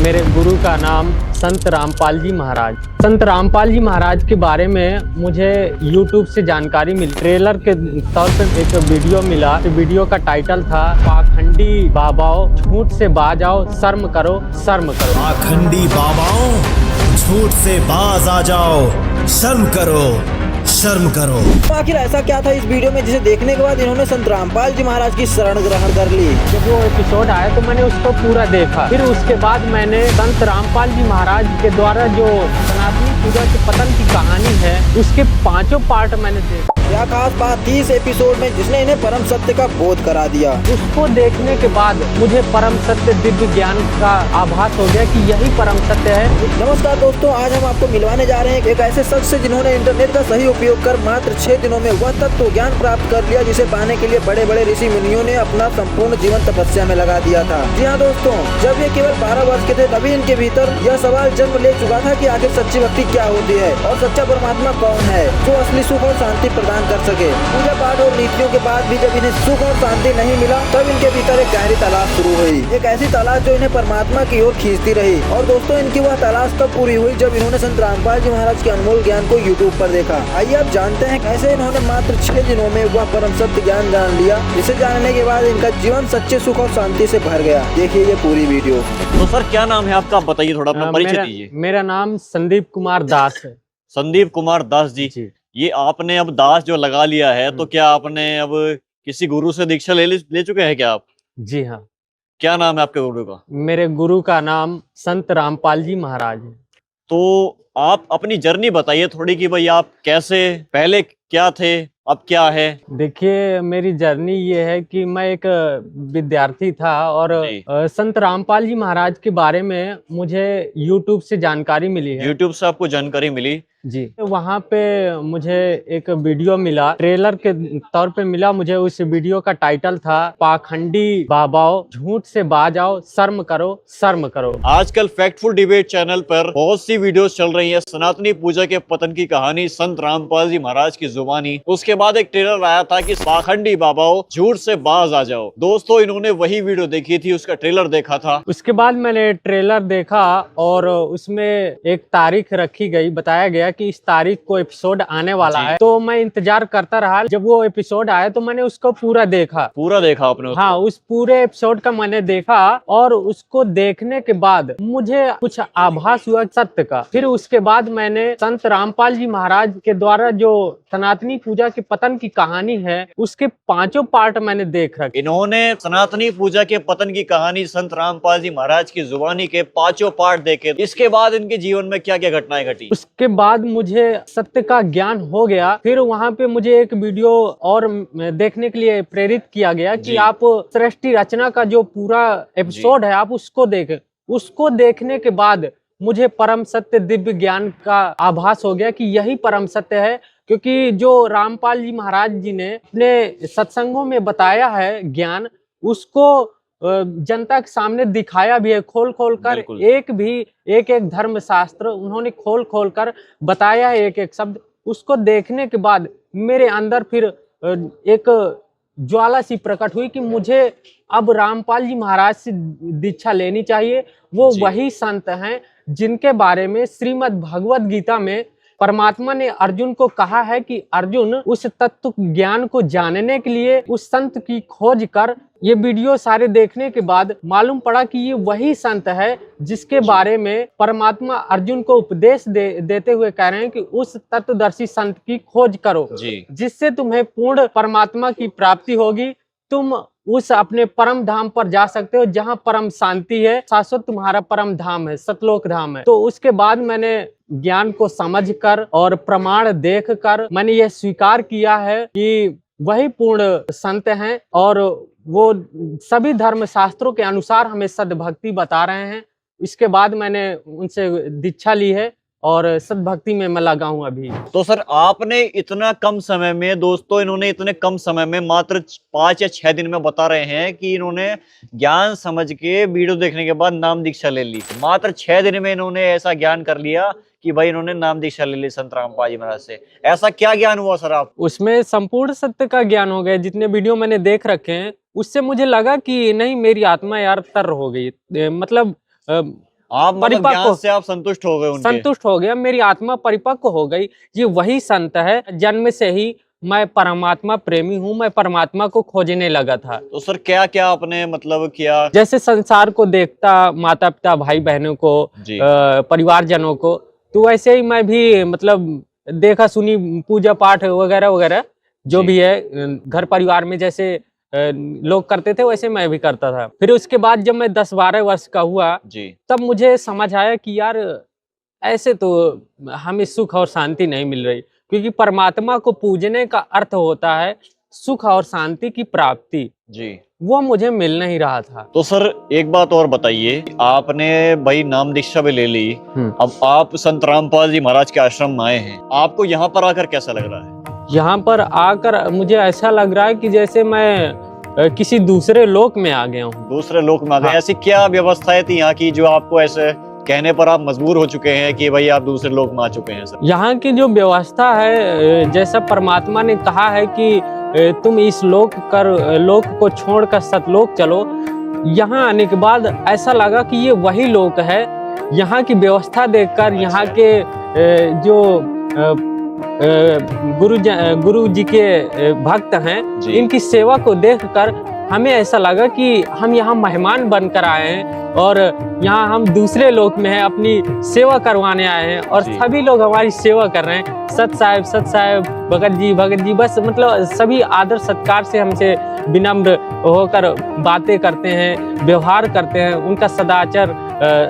मेरे गुरु का नाम संत रामपाल जी महाराज। संत रामपाल जी महाराज के बारे में मुझे YouTube से जानकारी मिली। ट्रेलर के तौर पर एक वीडियो मिला। वीडियो का टाइटल था पाखंडी बाबाओं झूठ से बाज आओ, शर्म करो शर्म करो। पाखंडी बाबाओं झूठ से बाज आ जाओ, शर्म करो शर्म करो। आखिर ऐसा क्या था इस वीडियो में जिसे देखने के बाद इन्होंने संत रामपाल जी महाराज की शरण ग्रहण कर ली। जब वो एपिसोड आया तो मैंने उसको पूरा देखा। फिर उसके बाद मैंने संत रामपाल जी महाराज के द्वारा जो सनातनी पूजा के पतन की कहानी है उसके 5 पार्ट मैंने देखा। क्या खास बात थी इस एपिसोड में जिसने इन्हें परम सत्य का बोध करा दिया। उसको देखने के बाद मुझे परम सत्य दिव्य ज्ञान का आभास हो गया कि यही परम सत्य है। नमस्कार दोस्तों, आज हम आपको मिलवाने जा रहे हैं एक ऐसे शख्स से जिन्होंने इंटरनेट का सही उपयोग कर मात्र 6 दिनों में वह तत्व ज्ञान प्राप्त कर लिया जिसे पाने के लिए बड़े बड़े ऋषि मुनियों ने अपना संपूर्ण जीवन तपस्या में लगा दिया था। जी हाँ दोस्तों, जब ये केवल 12 वर्ष के थे तभी इनके भीतर यह सवाल जन्म ले चुका था कि आखिर सच्ची भक्ति क्या होती है और सच्चा परमात्मा कौन है जो असली सुख और शांति प्रदान कर सके। पूजा पाठ और नीतियों के बाद भी जब इन्हें सुख और शांति नहीं मिला तब इनके भीतर एक गहरी तलाश शुरू हुई, एक ऐसी तलाश जो इन्हें परमात्मा की ओर खींचती रही। और दोस्तों, इनकी वह तलाश तब पूरी हुई जब इन्होंने संत रामपाल जी महाराज के अनमोल ज्ञान को YouTube पर देखा। आइए आप जानते हैं कैसे इन्होंने मात्र 6 दिनों में वह परम सत्य ज्ञान जान लिया, जिसे जानने के बाद इनका जीवन सच्चे सुख और शांति से भर गया। देखिए ये पूरी वीडियो। तो सर क्या नाम है आपका, आप बताइए थोड़ा अपना परिचय दीजिए। मेरा नाम संदीप कुमार दास है। संदीप कुमार दास जी। ये आपने अब दास जो लगा लिया है तो क्या आपने अब किसी गुरु से दीक्षा ले चुके हैं क्या आप? जी हाँ। क्या नाम है आपके गुरु का? मेरे गुरु का नाम संत रामपाल जी महाराज है। तो आप अपनी जर्नी बताइए थोड़ी कि भाई आप कैसे, पहले क्या थे अब क्या है? देखिए, मेरी जर्नी ये है कि मैं एक विद्यार्थी था और संत रामपाल जी महाराज के बारे में मुझे YouTube से जानकारी मिली है। YouTube से आपको जानकारी मिली जी। वहाँ पे मुझे एक वीडियो मिला, ट्रेलर के तौर पे मिला मुझे। उस वीडियो का टाइटल था पाखंडी बाबाओं झूठ से बाज आओ, शर्म करो शर्म करो। आजकल फैक्टफुल डिबेट चैनल पर बहुत सी वीडियोस चल रही है सनातनी पूजा के पतन की कहानी संत रामपाल जी महाराज की जुबानी। उसके बाद एक ट्रेलर आया था कि पाखंडी बाबाओं झूठ से बाज आ जाओ। दोस्तों, इन्होंने वही वीडियो देखी थी, उसका ट्रेलर देखा था। उसके बाद मैंने ट्रेलर देखा और उसमें एक तारीख रखी गई, बताया गया कि इस तारीख को एपिसोड आने वाला है। तो मैं इंतजार करता रहा। जब वो एपिसोड आया तो मैंने उसको पूरा देखा। आपने उसको? हाँ, उस पूरे एपिसोड का मैंने देखा और उसको देखने के बाद मुझे कुछ आभास हुआ सत्य का। फिर उसके बाद मैंने संत रामपाल जी महाराज के द्वारा जो सनातनी पूजा के पतन की कहानी है उसके 5 पार्ट मैंने देख रखे। इन्होंने सनातनी पूजा के पतन की कहानी संत रामपाल जी महाराज की जुबानी के 5 पार्ट देखे। इसके बाद इनके जीवन में क्या क्या घटनाएं घटी? उसके बाद मुझे सत्य का ज्ञान हो गया। फिर वहाँ पे मुझे एक वीडियो और देखने के लिए प्रेरित किया गया कि आप सृष्टि रचना का जो पूरा एपिसोड है आप उसको देखें। उसको देखने के बाद मुझे परम सत्य दिव्य ज्ञान का आभास हो गया कि यही परम सत्य है, क्योंकि जो रामपाल जी महाराज जी ने अपने सत्संगों में बताया है ज्ञान, उसको जनता के सामने दिखाया भी है खोल खोल कर। एक एक धर्म शास्त्र उन्होंने खोल खोल कर बताया है, एक एक शब्द। उसको देखने के बाद मेरे अंदर फिर एक ज्वाला सी प्रकट हुई कि मुझे अब रामपाल जी महाराज से दीक्षा लेनी चाहिए। वो वही संत हैं जिनके बारे में श्रीमद् भगवत गीता में परमात्मा ने अर्जुन को कहा है कि अर्जुन उस तत्व ज्ञान को जानने के लिए उस संत की खोज कर। ये वीडियो सारे देखने के बाद मालूम पड़ा कि ये वही संत है जिसके बारे में परमात्मा अर्जुन को उपदेश देते हुए कह रहे हैं कि उस तत्वदर्शी संत की खोज करो, जिससे तुम्हें पूर्ण परमात्मा की प्राप्ति होगी। तुम उस अपने परम धाम पर जा सकते हो जहाँ परम शांति है, शाश्वत तुम्हारा परम धाम है, सतलोक धाम है। तो उसके बाद मैंने ज्ञान को समझकर और प्रमाण देखकर मैंने यह स्वीकार किया है कि वही पूर्ण संत हैं और वो सभी धर्म शास्त्रों के अनुसार हमें सद्भक्ति बता रहे हैं। इसके बाद मैंने उनसे दीक्षा ली है और सद्भक्ति में मैं लगा हूँ अभी। तो सर आपने इतना कम समय में, दोस्तों इन्होंने इतने कम समय में मात्र 5 या 6 दिन में बता रहे हैं कि इन्होंने ज्ञान समझ के वीडियो देखने के बाद नाम दीक्षा ले ली। मात्र 6 दिन में इन्होंने ऐसा ज्ञान कर लिया कि भाई इन्होंने नाम दीक्षा ले ली संत रामपाल जी महाराज से। ऐसा क्या ज्ञान हुआ सर आप? उसमें संपूर्ण सत्य का ज्ञान हो गया। जितने वीडियो मैंने देख रखे हैं उससे मुझे लगा कि नहीं, मेरी आत्मा यार तर हो गई। मतलब आप मतलब परिपक्व ज्ञान से आप संतुष्ट हो गए उनके? संतुष्ट हो गया, मेरी आत्मा परिपक्व हो गई। ये वही संत है, जन्म से ही मैं परमात्मा प्रेमी हूँ, मैं परमात्मा को खोजने लगा था। तो सर क्या क्या आपने मतलब किया? जैसे संसार को देखता, माता पिता भाई बहनों को, जी। परिवारजनों को, तो वैसे ही मैं भी मतलब देखा सुनी, पूजा पाठ वगैरह वगैरह जो जी। भी है घर परिवार में जैसे लोग करते थे वैसे मैं भी करता था। फिर उसके बाद जब मैं 10-12 वर्ष का हुआ, जी। तब मुझे समझ आया कि यार ऐसे तो हमें सुख और शांति नहीं मिल रही, क्योंकि परमात्मा को पूजने का अर्थ होता है सुख और शांति की प्राप्ति, जी। वो मुझे मिल नहीं रहा था। तो सर एक बात और बताइए, आपने भाई नाम दीक्षा भी ले ली, अब आप संत रामपाल जी महाराज के आश्रम में आए हैं, आपको यहाँ पर आकर कैसा लग रहा है? यहाँ पर आकर मुझे ऐसा लग रहा है कि जैसे मैं किसी दूसरे लोक में आ गया हूँ। दूसरे लोक में आ गए? हाँ। ऐसी क्या व्यवस्थाएं थी यहाँ की जो आपको ऐसे कहने पर आप मजबूर हो चुके हैं कि भाई आप दूसरे लोक में आ चुके हैं? सर यहाँ की जो व्यवस्था है, जैसा परमात्मा ने कहा है कि तुम इस लोक को छोड़कर सतलोक चलो, यहाँ आने के बाद ऐसा लगा कि ये वही लोक है। यहाँ की व्यवस्था देखकर, यहाँ के जो गुरु जी के भक्त हैं, इनकी सेवा को देखकर हमें ऐसा लगा कि हम यहाँ मेहमान बनकर आए हैं और यहाँ हम दूसरे लोक में हैं, अपनी सेवा करवाने आए हैं और सभी लोग हमारी सेवा कर रहे हैं। सत साहेब, भगत जी, बस मतलब सभी आदर सत्कार से हमसे विनम्र होकर बातें करते हैं, व्यवहार करते हैं। उनका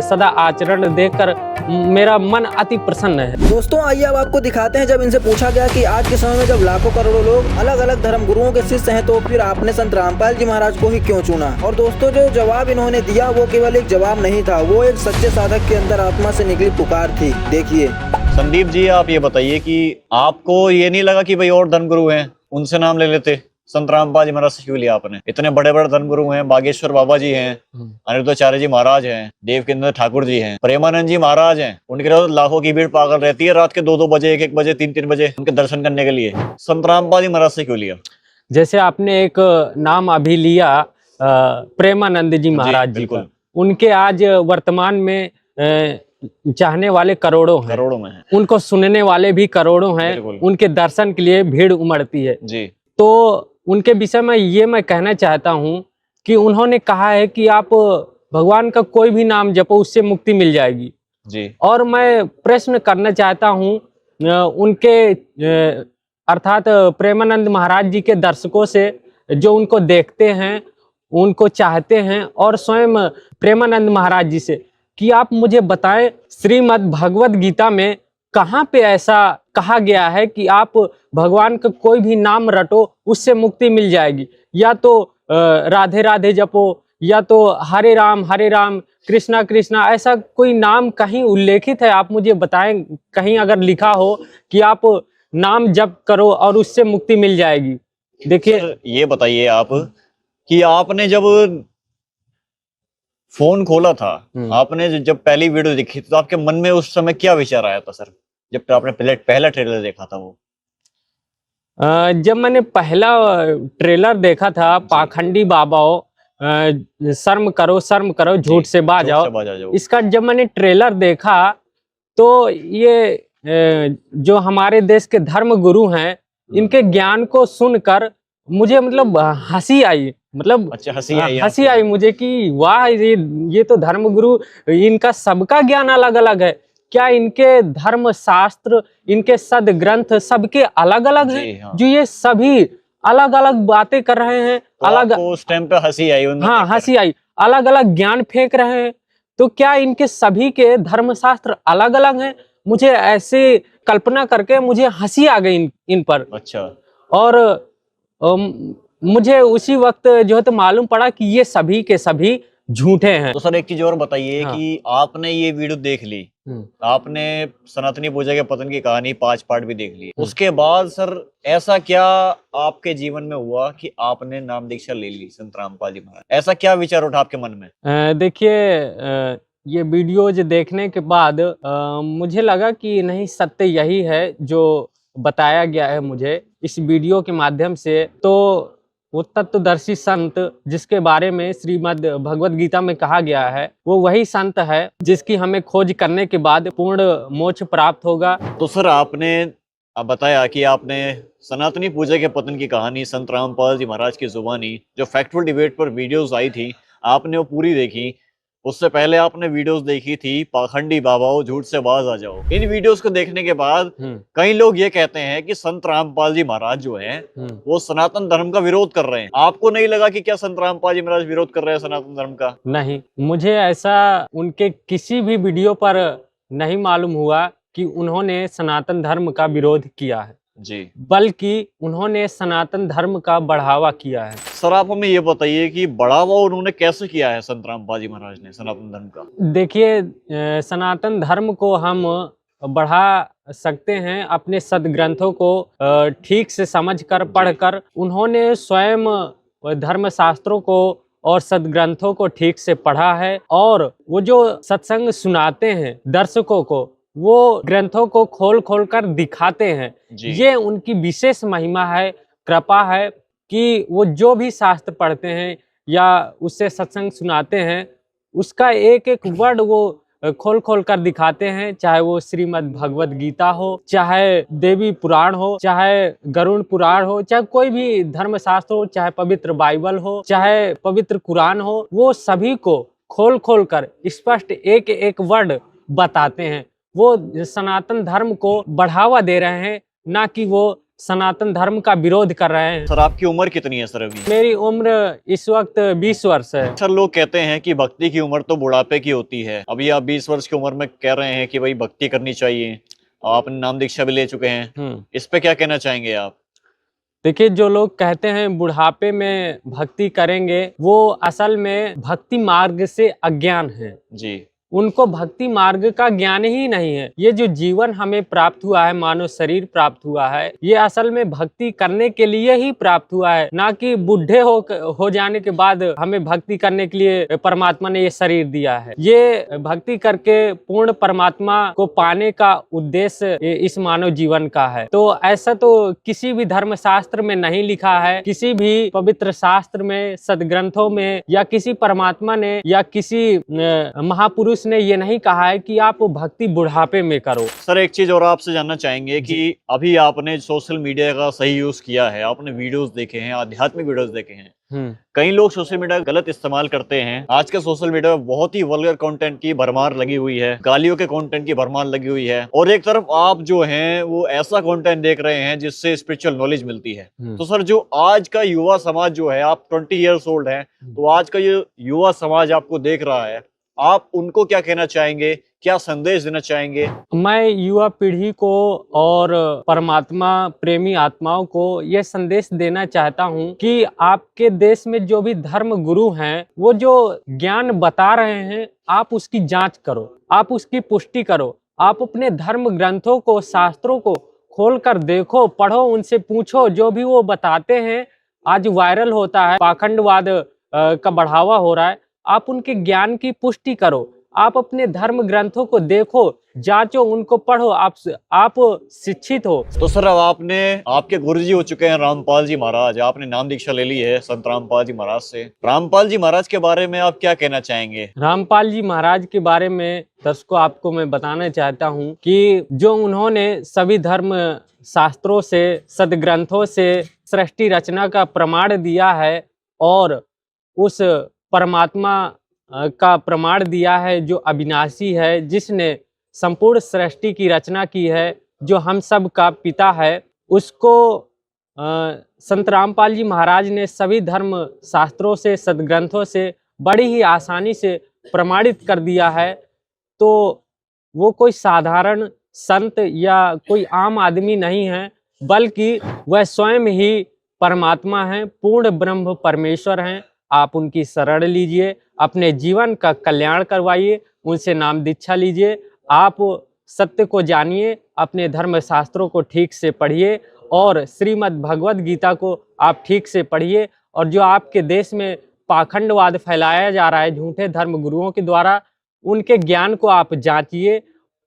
सदा आचरण देखकर मेरा मन अति प्रसन्न है। दोस्तों आइए अब आपको दिखाते हैं, जब इनसे पूछा गया कि आज के समय में जब लाखों करोड़ों लोग अलग अलग धर्म गुरुओं के शिष्य हैं, तो फिर आपने संत रामपाल जी महाराज को ही क्यों चुना। और दोस्तों जो जवाब इन्होंने दिया वो केवल एक जवाब नहीं था, वो एक सच्चे साधक के अंदर आत्मा से निकली पुकार थी। देखिए संदीप जी, आप ये बताइए कि आपको ये नहीं लगा कि भाई और धर्मगुरु हैं, उनसे नाम ले लेते? संत रामपाल जी महाराज से क्यों लिया आपने? इतने बड़े बड़े धर्मगुरु हैं, बागेश्वर बाबा जी हैं, अनिरुद्धाचार्य जी महाराज हैं, देवकेंद्र ठाकुर जी हैं, प्रेमानंद जी महाराज हैं। उनके रोज लाखों की भीड़ पागल रहती है रात के 2-2 बजे, 1-1 बजे, 3-3 बजे उनके दर्शन करने के लिए। संत रामपाल जी महाराज से क्यों लिया? जैसे आपने एक नाम अभी लिया प्रेमानंद जी महाराज जी का, उनके आज वर्तमान में चाहने वाले करोड़ों में हैं। उनको सुनने वाले भी करोड़ों हैं। उनके दर्शन के लिए भीड़ उमड़ती है जी। तो उनके विषय में ये मैं कहना चाहता हूँ कि उन्होंने कहा है कि आप भगवान का कोई भी नाम जपो, उससे मुक्ति मिल जाएगी जी। और मैं प्रश्न करना चाहता हूँ उनके अर्थात प्रेमानंद महाराज जी के दर्शकों से, जो उनको देखते हैं, उनको चाहते हैं, और स्वयं प्रेमानंद महाराज जी से कि आप मुझे बताएं श्रीमद् भगवत गीता में कहाँ पे ऐसा कहा गया है कि आप भगवान का कोई भी नाम रटो उससे मुक्ति मिल जाएगी। या तो राधे राधे जपो, या तो हरे राम कृष्णा कृष्णा, ऐसा कोई नाम कहीं उल्लेखित है? आप मुझे बताएं, कहीं अगर लिखा हो कि आप नाम जप करो और उससे मुक्ति मिल जाएगी। देखिए ये बताइए आप कि आपने जब फोन खोला था, आपने जब पहली वीडियो देखी तो आपके मन में उस समय क्या विचार आया था सर, जब आपने पहला ट्रेलर देखा था? वो जब मैंने पहला ट्रेलर देखा था, पाखंडी बाबाओ, शर्म करो झूठ से बाज आओ, इसका जब मैंने ट्रेलर देखा तो ये जो हमारे देश के धर्म गुरु हैं, इनके ज्ञान को सुनकर मुझे मतलब हंसी आई, मतलब अच्छा हंसी आई मुझे कि वाह, ये तो धर्म गुरु, इनका सबका ज्ञान अलग अलग है क्या? इनके धर्म शास्त्र, इनके सद ग्रंथ सबके अलग अलग हैं। हाँ। जो ये सभी अलग अलग बातें कर रहे हैं, तो अलग उस टाइम पे हंसी आई? हाँ हंसी आई, अलग अलग ज्ञान फेंक रहे हैं, तो क्या इनके सभी के धर्म शास्त्र अलग अलग हैं? मुझे ऐसे कल्पना करके मुझे हंसी आ गई इन पर। अच्छा। और मुझे उसी वक्त जो है तो मालूम पड़ा कि ये सभी के सभी झूठे हैं। तो सर एक चीज और बताइए। हाँ। कि आपने ये वीडियो देख ली, आपने सनातनी पूजा के पतन की कहानी 5 पार्ट भी देख ली, उसके बाद सर ऐसा क्या आपके जीवन में हुआ कि आपने नाम दीक्षा ले ली संत रामपाल जी महाराज? ऐसा क्या विचार उठा आपके मन में? देखिए ये वीडियोज देखने के बाद मुझे लगा कि नहीं, सत्य यही है जो बताया गया है मुझे इस वीडियो के माध्यम से। तो वो तत्वदर्शी संत जिसके बारे में श्रीमद् भगवत गीता में कहा गया है, वो वही संत है जिसकी हमें खोज करने के बाद पूर्ण मोक्ष प्राप्त होगा। तो सर आपने बताया कि आपने सनातनी पूजा के पतन की कहानी संत रामपाल जी महाराज की जुबानी जो फैक्टफुल डिबेट पर वीडियोस आई थी आपने वो पूरी देखी। उससे पहले आपने वीडियोस देखी थी पाखंडी बाबाओ झूठ से बाज आ जाओ। इन वीडियोस को देखने के बाद कई लोग ये कहते हैं कि संत रामपाल जी महाराज जो हैं वो सनातन धर्म का विरोध कर रहे हैं। आपको नहीं लगा कि क्या संत रामपाल जी महाराज विरोध कर रहे हैं सनातन धर्म का? नहीं, मुझे ऐसा उनके किसी भी वीडियो पर नहीं मालूम हुआ कि उन्होंने सनातन धर्म का विरोध किया है जी, बल्कि उन्होंने सनातन धर्म का बढ़ावा किया है। सर आप हमें ये बताइए कि बढ़ावा उन्होंने कैसे किया है संत रामपाल जी महाराज ने सनातन धर्म का? देखिए, सनातन धर्म को हम बढ़ा सकते हैं अपने सदग्रंथों को ठीक से समझकर पढ़कर। उन्होंने स्वयं धर्म शास्त्रों को और सदग्रंथों को ठीक से पढ़ा है और वो जो सत्संग सुनाते हैं दर्शकों को, वो ग्रंथों को खोल खोल कर दिखाते हैं। ये उनकी विशेष महिमा है, कृपा है कि वो जो भी शास्त्र पढ़ते हैं या उससे सत्संग सुनाते हैं उसका एक एक वर्ड वो खोल खोल कर दिखाते हैं। चाहे वो श्रीमद् भगवत गीता हो, चाहे देवी पुराण हो, चाहे गरुड़ पुराण हो, चाहे कोई भी धर्मशास्त्र हो, चाहे पवित्र बाइबल हो, चाहे पवित्र कुरान हो, वो सभी को खोल खोल कर स्पष्ट एक एक वर्ड बताते हैं। वो सनातन धर्म को बढ़ावा दे रहे हैं, ना कि वो सनातन धर्म का विरोध कर रहे हैं। सर आपकी उम्र कितनी है सर अभी? मेरी उम्र इस वक्त 20 वर्ष है। सर लोग कहते हैं कि भक्ति की उम्र तो बुढ़ापे की होती है। अभी आप 20 वर्ष की उम्र में कह रहे हैं कि भाई भक्ति करनी चाहिए, आपने नाम दीक्षा भी ले चुके हैं, इस पे क्या कहना चाहेंगे आप? देखिए, जो लोग कहते हैं बुढ़ापे में भक्ति करेंगे, वो असल में भक्ति मार्ग से अज्ञान है जी। उनको भक्ति मार्ग का ज्ञान ही नहीं है। ये जो जीवन हमें प्राप्त हुआ है, मानव शरीर प्राप्त हुआ है, ये असल में भक्ति करने के लिए ही प्राप्त हुआ है, ना कि बूढ़े हो जाने के बाद हमें भक्ति करने के लिए परमात्मा ने ये शरीर दिया है। ये भक्ति करके पूर्ण परमात्मा को पाने का उद्देश्य इस मानव जीवन का है। तो ऐसा तो किसी भी धर्म शास्त्र में नहीं लिखा है, किसी भी पवित्र शास्त्र में, सदग्रंथों में, या किसी परमात्मा ने या किसी महापुरुष ने ये नहीं कहा है कि आप भक्ति बुढ़ापे में करो। सर एक चीज और आपसे जानना चाहेंगे कि अभी आपने सोशल मीडिया का सही यूज किया है, आपने वीडियोस देखे हैं, आध्यात्मिक वीडियोस देखे हैं, कई लोग सोशल मीडिया गलत इस्तेमाल करते हैं। आज के सोशल मीडिया में बहुत ही वल्गर कंटेंट की भरमार लगी हुई है, गालियों के कंटेंट की भरमार लगी हुई है, और एक तरफ आप जो हैं वो ऐसा कंटेंट देख रहे हैं जिससे स्पिरिचुअल नॉलेज मिलती है। तो सर जो आज का युवा समाज जो है, आप 20 ईयर्स ओल्ड हैं, तो आज का ये युवा समाज आपको देख रहा है, आप उनको क्या कहना चाहेंगे, क्या संदेश देना चाहेंगे? मैं युवा पीढ़ी को और परमात्मा प्रेमी आत्माओं को यह संदेश देना चाहता हूं कि आपके देश में जो भी धर्म गुरु हैं, वो जो ज्ञान बता रहे हैं, आप उसकी जांच करो, आप उसकी पुष्टि करो। आप अपने धर्म ग्रंथों को, शास्त्रों को खोल कर देखो, पढ़ो, उनसे पूछो। जो भी वो बताते हैं आज वायरल होता है, पाखंडवाद का बढ़ावा हो रहा है, आप उनके ज्ञान की पुष्टि करो। आप अपने धर्म ग्रंथों को देखो, जांचो, उनको पढ़ो, आप शिक्षित हो। तो सर अब आपके गुरुजी हो चुके हैं रामपाल जी महाराज, आपने नाम दीक्षा ले ली है संत रामपाल जी महाराज से। रामपाल जी महाराज के बारे में आप क्या कहना चाहेंगे? रामपाल जी महाराज के बारे में दर्शकों आपको मैं बताना चाहता हूँ कि जो उन्होंने सभी धर्म शास्त्रों से, सदग्रंथों से सृष्टि रचना का प्रमाण दिया है और उस परमात्मा का प्रमाण दिया है जो अविनाशी है, जिसने संपूर्ण सृष्टि की रचना की है, जो हम सब का पिता है, उसको संत रामपाल जी महाराज ने सभी धर्म शास्त्रों से, सदग्रंथों से बड़ी ही आसानी से प्रमाणित कर दिया है। तो वो कोई साधारण संत या कोई आम आदमी नहीं है, बल्कि वह स्वयं ही परमात्मा हैं, पूर्ण ब्रह्म परमेश्वर हैं। आप उनकी शरण लीजिए, अपने जीवन का कल्याण करवाइए, उनसे नाम दीक्षा लीजिए, आप सत्य को जानिए, अपने धर्म शास्त्रों को ठीक से पढ़िए और श्रीमद् भगवत गीता को आप ठीक से पढ़िए। और जो आपके देश में पाखंडवाद फैलाया जा रहा है झूठे धर्म गुरुओं के द्वारा, उनके ज्ञान को आप जांचिए,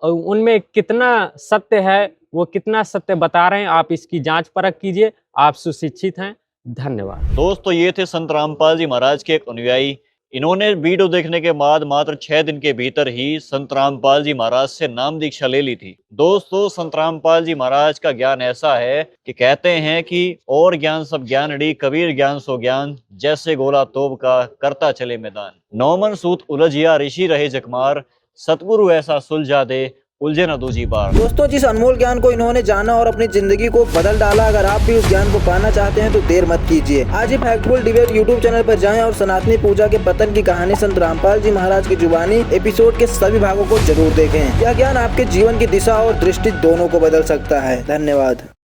उनमें कितना सत्य है, वो कितना सत्य बता रहे हैं, आप इसकी जांच परख कीजिए। आप सुशिक्षित हैं। धन्यवाद। दोस्तों ये थे संत रामपाल जी महाराज के एक अनुयायी। इन्होंने वीडियो देखने के बाद मात्र 6 दिन के भीतर ही संत रामपाल जी महाराज से नाम दीक्षा ले ली थी। दोस्तों संत रामपाल जी महाराज का ज्ञान ऐसा है कि कहते हैं कि और ज्ञान सब ज्ञानड़ी, कबीर ज्ञान सो ज्ञान, जैसे गोला तोब का करता चले मैदान। नौमन सूत उलझिया ऋषि रहे जकमार, सतगुरु ऐसा सुलझा दे उलझे न दूजी बार। दोस्तों जिस अनमोल ज्ञान को इन्होंने जाना और अपनी जिंदगी को बदल डाला, अगर आप भी उस ज्ञान को पाना चाहते हैं तो देर मत कीजिए। आज ही फैक्टफुल डिबेट यूट्यूब चैनल पर जाएं और सनातनी पूजा के पतन की कहानी संत रामपाल जी महाराज की जुबानी एपिसोड के सभी भागों को जरूर देखें। यह ज्ञान आपके जीवन की दिशा और दृष्टि दोनों को बदल सकता है। धन्यवाद।